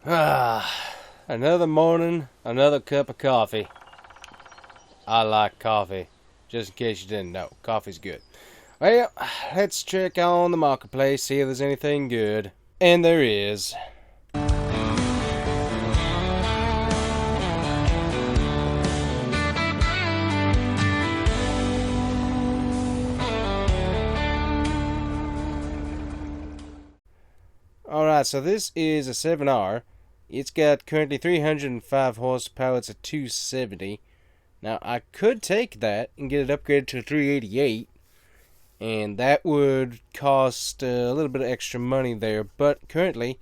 Another morning, another cup of coffee. I like coffee. Just in case you didn't know, coffee's good. Well, let's check on the marketplace, see if there's anything good. And there is. Alright, so this is a 7R. It's got currently 305 horsepower. It's a 270. Now, I could take that and get it upgraded to a 388. And that would cost a little bit of extra money there. But currently,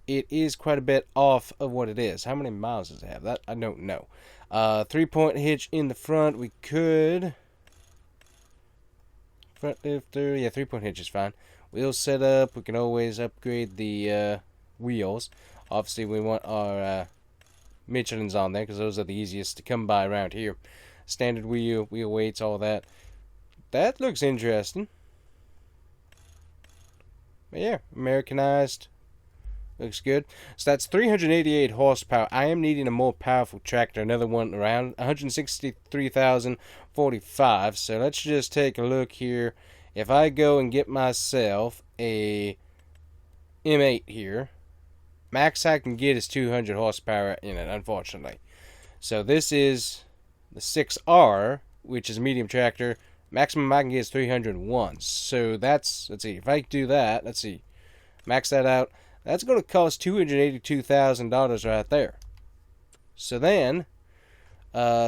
it is quite a bit off of what it is. How many miles does it have? That I don't know. 3-point hitch in the front. We could... Front lifter. Yeah, 3-point hitch is fine. Wheel setup. We can always upgrade the wheels. Obviously, we want our Michelin's on there because those are the easiest to come by around here. Standard wheel weights, all that. That looks interesting. But yeah, Americanized. Looks good. So that's 388 horsepower. I am needing a more powerful tractor. Another one around 163,045. So let's just take a look here. If I go and get myself a M8 here, max I can get is 200 horsepower in it, unfortunately. So this is the 6R, which is a medium tractor. Maximum I can get is 301. So that's, let's see, if I do that, let's see, max that out, that's going to cost $282,000 right there. So then,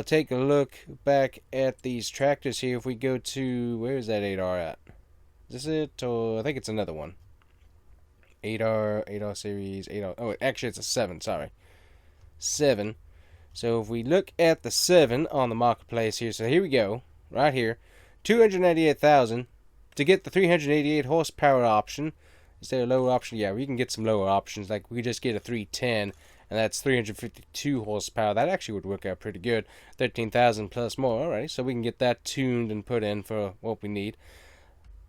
take a look back at these tractors here. If we go to, where is that 8R at? Is this it? Or I think it's another one. 8R series, 8R. Oh, actually it's a 7, sorry. 7. So if we look at the 7 on the marketplace here, so here we go, right here. 298,000 to get the 388 horsepower option. Is there a lower option? Yeah, we can get some lower options. Like we just get a 310, and that's 352 horsepower. That actually would work out pretty good. 13,000 plus more. Alright, so we can get that tuned and put in for what we need.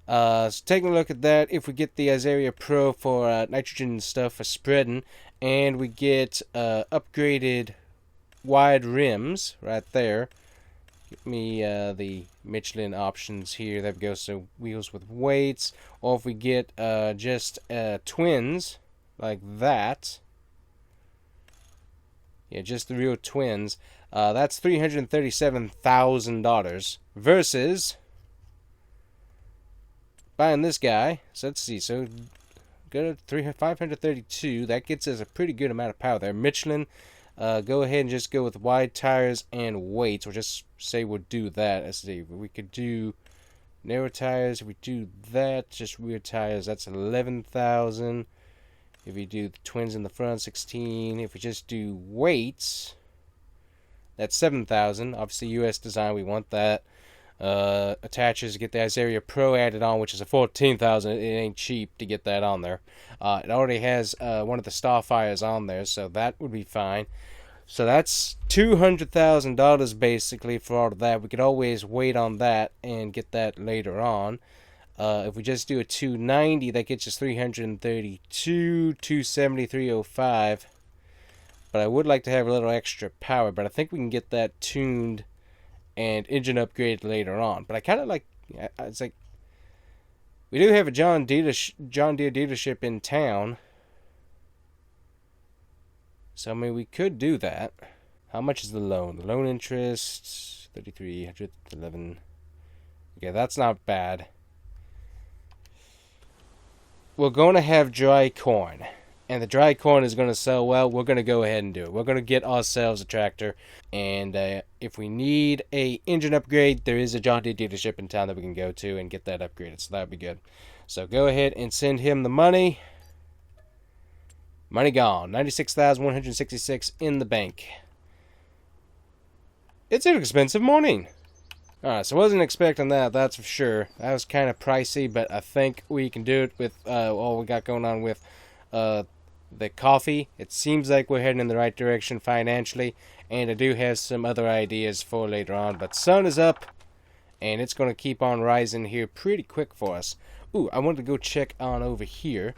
So taking a look at that, if we get the Azaria Pro for nitrogen stuff for spreading, and we get upgraded wide rims right there. Give me the Michelin options here. There we go. So wheels with weights, or if we get just twins like that. Yeah, just the real twins. That's $337,000 versus buying this guy. So let's see. So go to 532. That gets us a pretty good amount of power there. Michelin. Go ahead and just go with wide tires and weights, or just say we'll do that. Let's see, we could do narrow tires. If we do that, just rear tires, that's 11,000. If we do the twins in the front, 16. If we just do weights, that's 7,000. Obviously, US design, we want that. Attaches, get the Azaria Pro added on, which is a 14,000. It ain't cheap to get that on there. It already has one of the Starfires on there, so that would be fine. So that's $200,000 basically for all of that. We could always wait on that and get that later on. If we just do a 290, that gets us 332, 270, 305. But I would like to have a little extra power, but I think we can get that tuned and engine upgrade later on. But I kind of like, it's like, we do have a John Deere dealership in town. So, I mean, we could do that. How much is the loan? The loan interest, 3,311. Okay, that's not bad. We're going to have dry corn. And the dry corn is going to sell well. We're going to go ahead and do it. We're going to get ourselves a tractor. And if we need a engine upgrade, there is a John Deere dealership in town that we can go to and get that upgraded. So that would be good. So go ahead and send him the money. Money gone. 96,166 in the bank. It's an expensive morning. Alright, so I wasn't expecting that, that's for sure. That was kind of pricey, but I think we can do it with all we got going on with the coffee. It seems like we're heading in the right direction financially, and I do have some other ideas for later on. But sun is up, and it's going to keep on rising here pretty quick for us. Ooh, I wanted to go check on over here.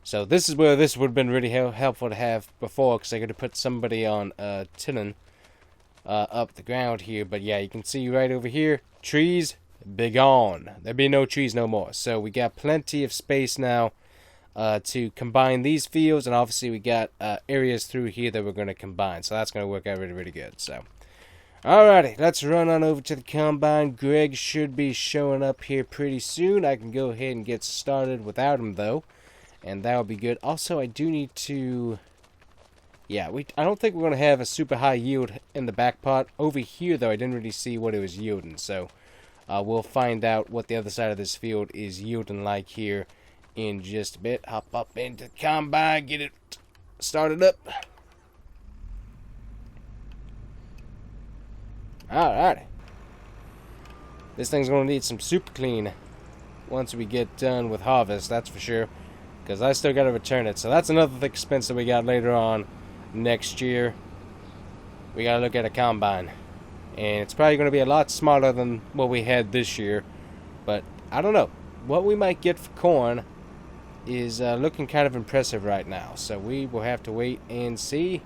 So this is where this would have been really helpful to have before, because I could have put somebody on tilling up the ground here. But yeah, you can see right over here, trees, be gone. There be no trees no more. So we got plenty of space now to combine these fields, and obviously we got areas through here that we're going to combine. So that's going to work out really, really good. So, alrighty, let's run on over to the combine. Greg should be showing up here pretty soon. I can go ahead and get started without him though, and that would be good. Also, I do need to... Yeah, I don't think we're going to have a super high yield in the back pot. Over here, though, I didn't really see what it was yielding. So, we'll find out what the other side of this field is yielding like here in just a bit. Hop up into the combine, get it started up. Alrighty. This thing's going to need some super clean once we get done with harvest, that's for sure. Because I still got to return it. So that's another expense that we got later on next year. We got to look at a combine. And it's probably going to be a lot smaller than what we had this year. But I don't know. What we might get for corn is looking kind of impressive right now. So we will have to wait and see.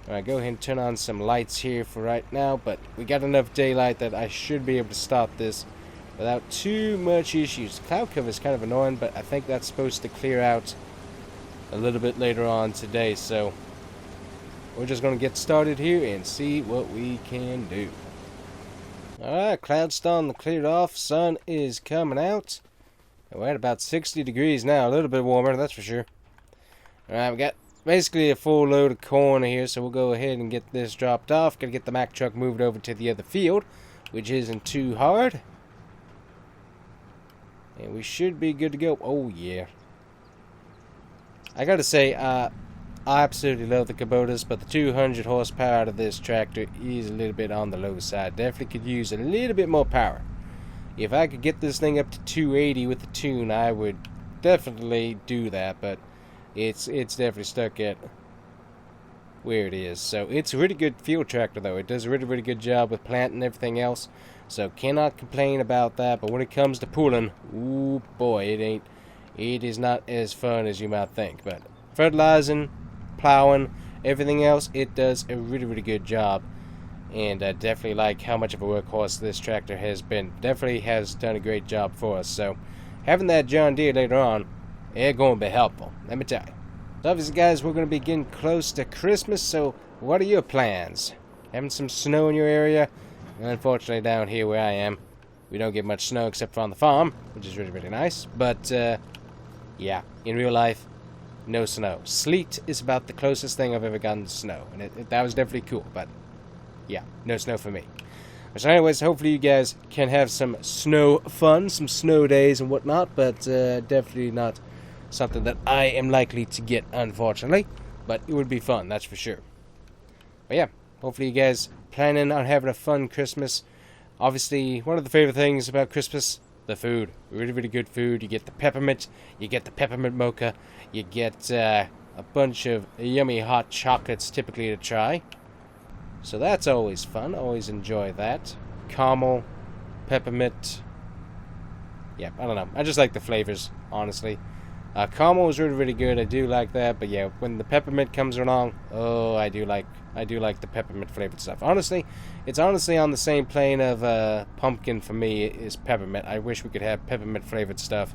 Alright, go ahead and turn on some lights here for right now. But we got enough daylight that I should be able to start this without too much issues. Cloud cover is kind of annoying, but I think that's supposed to clear out a little bit later on today. So we're just going to get started here and see what we can do. Alright, cloud's starting to clear off. Sun is coming out. We're at about 60 degrees now. A little bit warmer, that's for sure. Alright, we got basically a full load of corn here, so we'll go ahead and get this dropped off. Gotta get the Mack truck moved over to the other field, which isn't too hard. And we should be good to go. Oh, yeah. I gotta say, I absolutely love the Kubotas, but the 200 horsepower out of this tractor is a little bit on the low side. Definitely could use a little bit more power. If I could get this thing up to 280 with the tune, I would definitely do that, but it's definitely stuck at where it is. So it's a really good field tractor, though. It does a really, really good job with planting and everything else. So cannot complain about that. But when it comes to pulling, ooh boy, it is not as fun as you might think. But fertilizing, plowing, everything else, it does a really, really good job. And I definitely like how much of a workhorse this tractor has been. Definitely has done a great job for us. So having that John Deere later on, it's going to be helpful, let me tell you. So obviously, guys, we're going to be getting close to Christmas. So what are your plans? Having some snow in your area? Unfortunately, down here where I am, we don't get much snow except for on the farm, which is really, really nice. But, yeah, in real life, no snow. Sleet is about the closest thing I've ever gotten to snow. And that was definitely cool, but yeah, no snow for me. So anyways, hopefully you guys can have some snow fun, some snow days and whatnot, but definitely not something that I am likely to get, unfortunately. But it would be fun, that's for sure. But yeah, hopefully you guys planning on having a fun Christmas. Obviously, one of the favorite things about Christmas, the food. Really, really good food. You get the peppermint, you get the peppermint mocha, you get a bunch of yummy hot chocolates typically to try. So that's always fun. Always enjoy that. Caramel, peppermint. Yeah, I don't know. I just like the flavors, honestly. Caramel is really, really good. I do like that. But yeah, when the peppermint comes along, oh, I do like the peppermint flavored stuff. Honestly, it's honestly on the same plane of pumpkin for me is peppermint. I wish we could have peppermint flavored stuff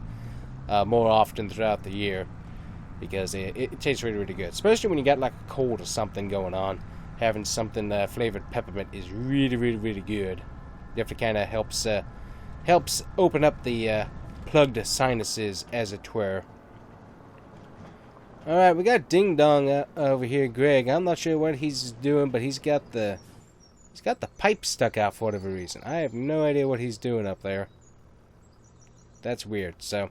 more often throughout the year, because it tastes really, really good. Especially when you got like a cold or something going on. Having something flavored peppermint is really, really, really good. Definitely kind of helps open up the plugged sinuses, as it were. All right, we got Ding Dong over here, Greg. I'm not sure what he's doing, but he's got the pipe stuck out for whatever reason. I have no idea what he's doing up there. That's weird. So,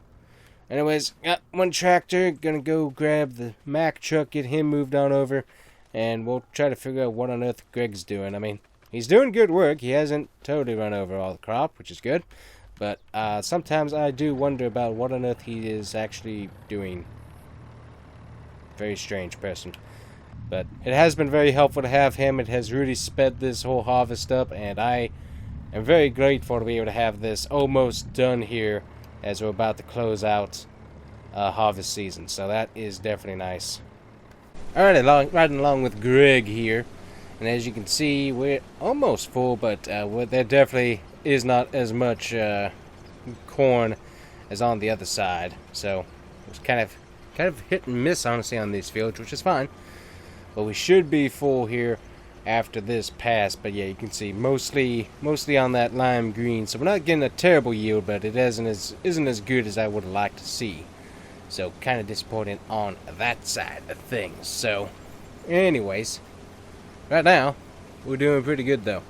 anyways, got one tractor. Gonna go grab the Mack truck, get him moved on over. And we'll try to figure out what on earth Greg's doing. I mean, he's doing good work. He hasn't totally run over all the crop, which is good. But sometimes I do wonder about what on earth he is actually doing. Very strange person. But it has been very helpful to have him. It has really sped this whole harvest up. And I am very grateful to be able to have this almost done here as we're about to close out harvest season. So that is definitely nice. Alright, riding along with Greg here. And as you can see, we're almost full, but there definitely is not as much corn as on the other side. So it's kind of hit and miss, honestly, on these fields, which is fine. But we should be full here after this pass. But yeah, you can see mostly on that lime green. So we're not getting a terrible yield, but it isn't as good as I would like to see. So kind of disappointed on that side of things. So anyways, right now we're doing pretty good though.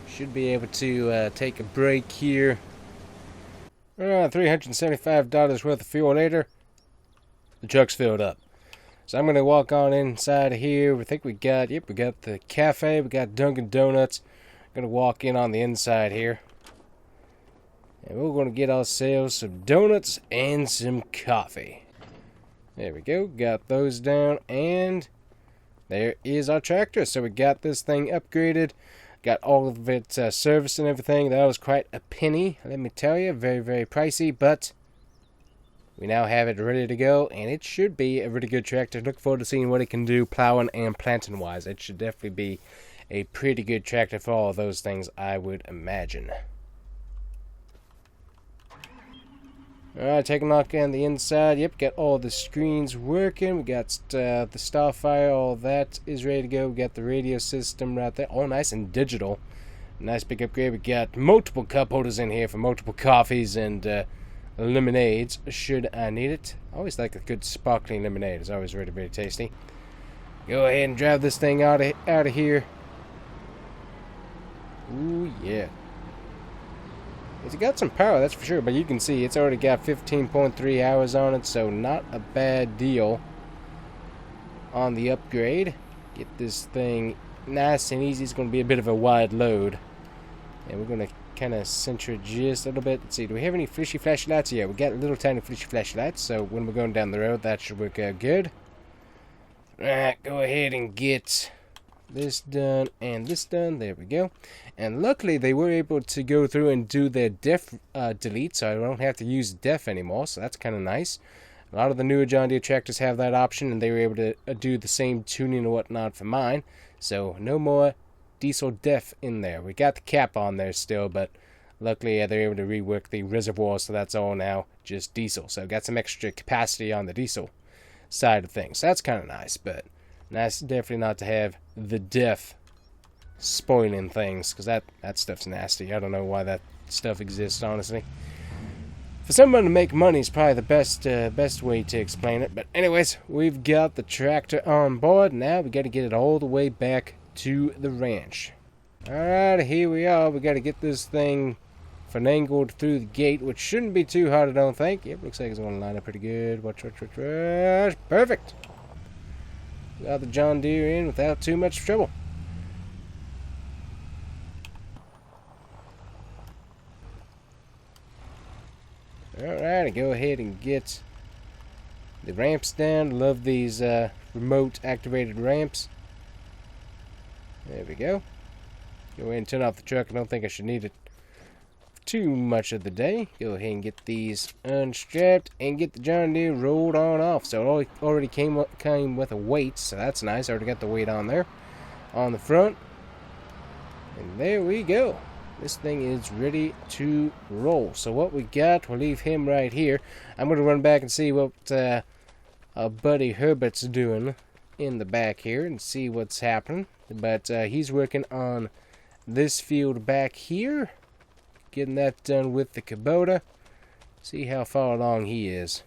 Should be able to take a break here. $375 worth of fuel later, the truck's filled up. So I'm going to walk on inside of here. We think we got the cafe, we got Dunkin' Donuts. I'm going to walk in on the inside here. And we're going to get ourselves some donuts and some coffee. There we go, got those down, and there is our tractor. So we got this thing upgraded. Got all of it serviced and everything. That was quite a penny, let me tell you. Very, very pricey, but we now have it ready to go, and it should be a really good tractor. Look forward to seeing what it can do plowing and planting wise. It should definitely be a pretty good tractor for all of those things, I would imagine. Alright, taking a look on the inside. Yep, got all the screens working. We got the Starfire, all that is ready to go. We got the radio system right there. All nice and digital. Nice big upgrade. We got multiple cup holders in here for multiple coffees and lemonades, should I need it. I always like a good sparkling lemonade. It's always really, really tasty. Go ahead and drive this thing out of here. Ooh, yeah. It's got some power, that's for sure, but you can see it's already got 15.3 hours on it, so not a bad deal on the upgrade. Get this thing nice and easy. It's going to be a bit of a wide load. And we're going to kind of center it just a little bit. Let's see, do we have any flashy flashlights? Yeah, we got little tiny flashy flashlights, so when we're going down the road, that should work out good. Alright, go ahead and get this done and this done. There we go. And luckily they were able to go through and do their def delete, so I don't have to use def anymore, so that's kind of nice. A lot of the newer John Deere tractors have that option, and they were able to do the same tuning and whatnot for mine, so no more diesel def in there. We got the cap on there still, but luckily they're able to rework the reservoir, so that's all now just diesel. So got some extra capacity on the diesel side of things. So that's kind of nice, but nice definitely not to have the def spoiling things, because that stuff's nasty. I don't know why that stuff exists, honestly. For someone to make money is probably the best way to explain it. But anyways, we've got the tractor on board. Now we got to get it all the way back to the ranch. Alright, here we are. We got to get this thing finagled through the gate, which shouldn't be too hard, I don't think. Yep, looks like it's going to line up pretty good. Watch. Perfect. Got the John Deere in without too much trouble. Alright, go ahead and get the ramps down. Love these remote activated ramps. There we go. Go ahead and turn off the truck. I don't think I should need it too much of the day. Go ahead and get these unstrapped and get the John Deere rolled on off. So it already came with a weight, so that's nice. I already got the weight on there on the front. And there we go. This thing is ready to roll. So what we got, we'll leave him right here. I'm going to run back and see what our buddy Herbert's doing in the back here and see what's happening. But he's working on this field back here. Getting that done with the Kubota. See how far along he is.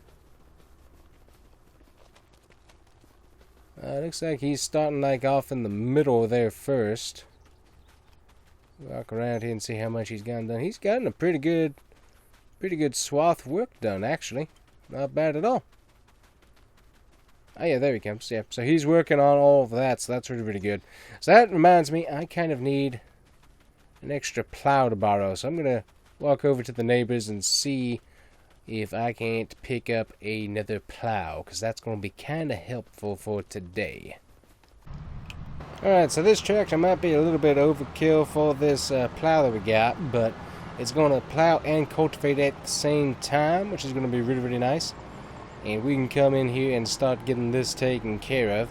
Looks like he's starting like off in the middle there first. Walk around here and see how much he's gotten done. He's gotten a pretty good swath work done, actually. Not bad at all. Oh yeah, there he comes. Yeah, so he's working on all of that, so that's really, really good. So that reminds me, I kind of need an extra plow to borrow. So I'm going to walk over to the neighbors and see if I can't pick up another plow, because that's going to be kind of helpful for today. Alright, so this tractor might be a little bit overkill for this plow that we got, but it's going to plow and cultivate at the same time, which is going to be really, really nice. and we can come in here and start getting this taken care of.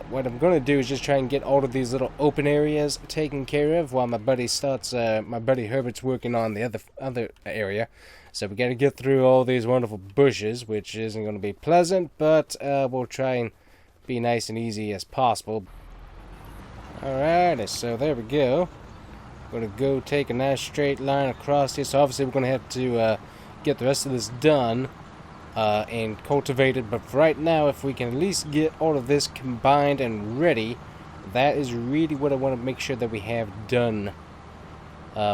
What I'm going to do is just try and get all of these little open areas taken care of while my buddy Herbert's working on the other area. So we got to get through all these wonderful bushes, which isn't going to be pleasant, but we'll try and be nice and easy as possible. Alright, so there we go. We're going to go take a nice straight line across here. So obviously we're going to have to get the rest of this done and cultivated. But for right now, if we can at least get all of this combined and ready, that is really what I want to make sure that we have done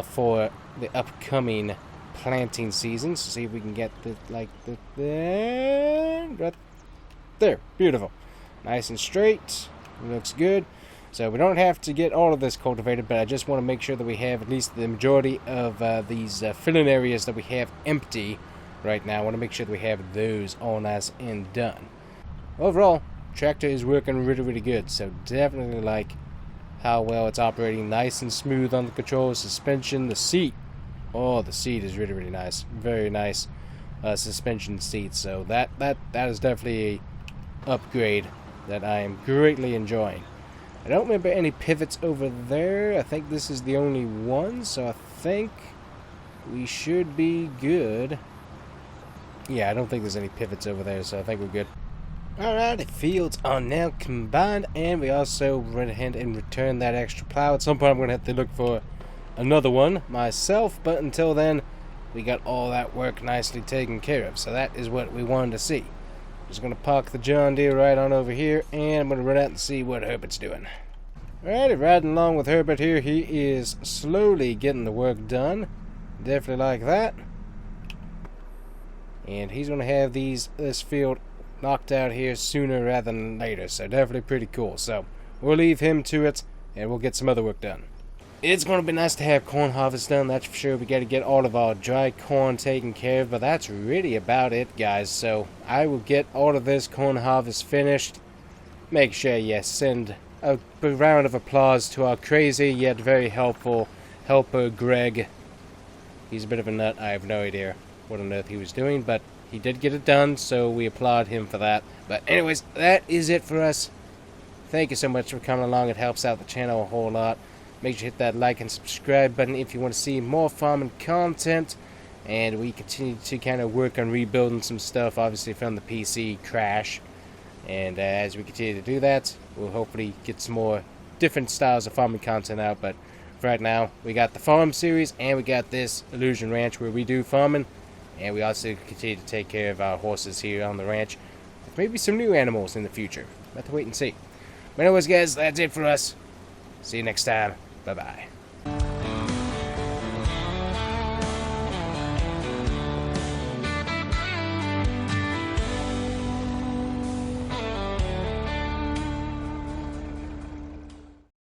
for the upcoming planting season. So see if we can get the right there. Beautiful. Nice and straight. Looks good. So we don't have to get all of this cultivated, but I just want to make sure that we have at least the majority of these filling areas that we have empty right now. I want to make sure that we have those all nice and done. Overall, tractor is working really, really good. So definitely like how well it's operating. Nice and smooth on the controls, suspension, the seat. Oh, the seat is really, really nice. Very nice suspension seat. So that is definitely a upgrade that I am greatly enjoying. I don't remember any pivots over there. I think this is the only one, so I think we should be good. Yeah, I don't think there's any pivots over there, so I think we're good. Alright, the fields are now combined, and we also went ahead and returned that extra plow. At some point I'm going to have to look for another one myself, but until then, we got all that work nicely taken care of. So that is what we wanted to see. Just going to park the John Deere right on over here, and I'm going to run out and see what Herbert's doing. Alrighty, riding along with Herbert here. He is slowly getting the work done. Definitely like that. And he's going to have this field knocked out here sooner rather than later, so definitely pretty cool. So we'll leave him to it, and we'll get some other work done. It's going to be nice to have corn harvest done, that's for sure. We got to get all of our dry corn taken care of, but that's really about it, guys. So I will get all of this corn harvest finished. Make sure you send a round of applause to our crazy yet very helpful helper, Greg. He's a bit of a nut. I have no idea what on earth he was doing, but he did get it done, so we applaud him for that. But anyways, that is it for us. Thank you so much for coming along. It helps out the channel a whole lot. Make sure you hit that like and subscribe button if you want to see more farming content. And we continue to kind of work on rebuilding some stuff, obviously from the PC crash. And as we continue to do that, we'll hopefully get some more different styles of farming content out. But for right now, we got the farm series, and we got this Illusion Ranch where we do farming. And we also continue to take care of our horses here on the ranch. Maybe some new animals in the future. We'll have to wait and see. But anyways, guys, that's it for us. See you next time. Bye-bye.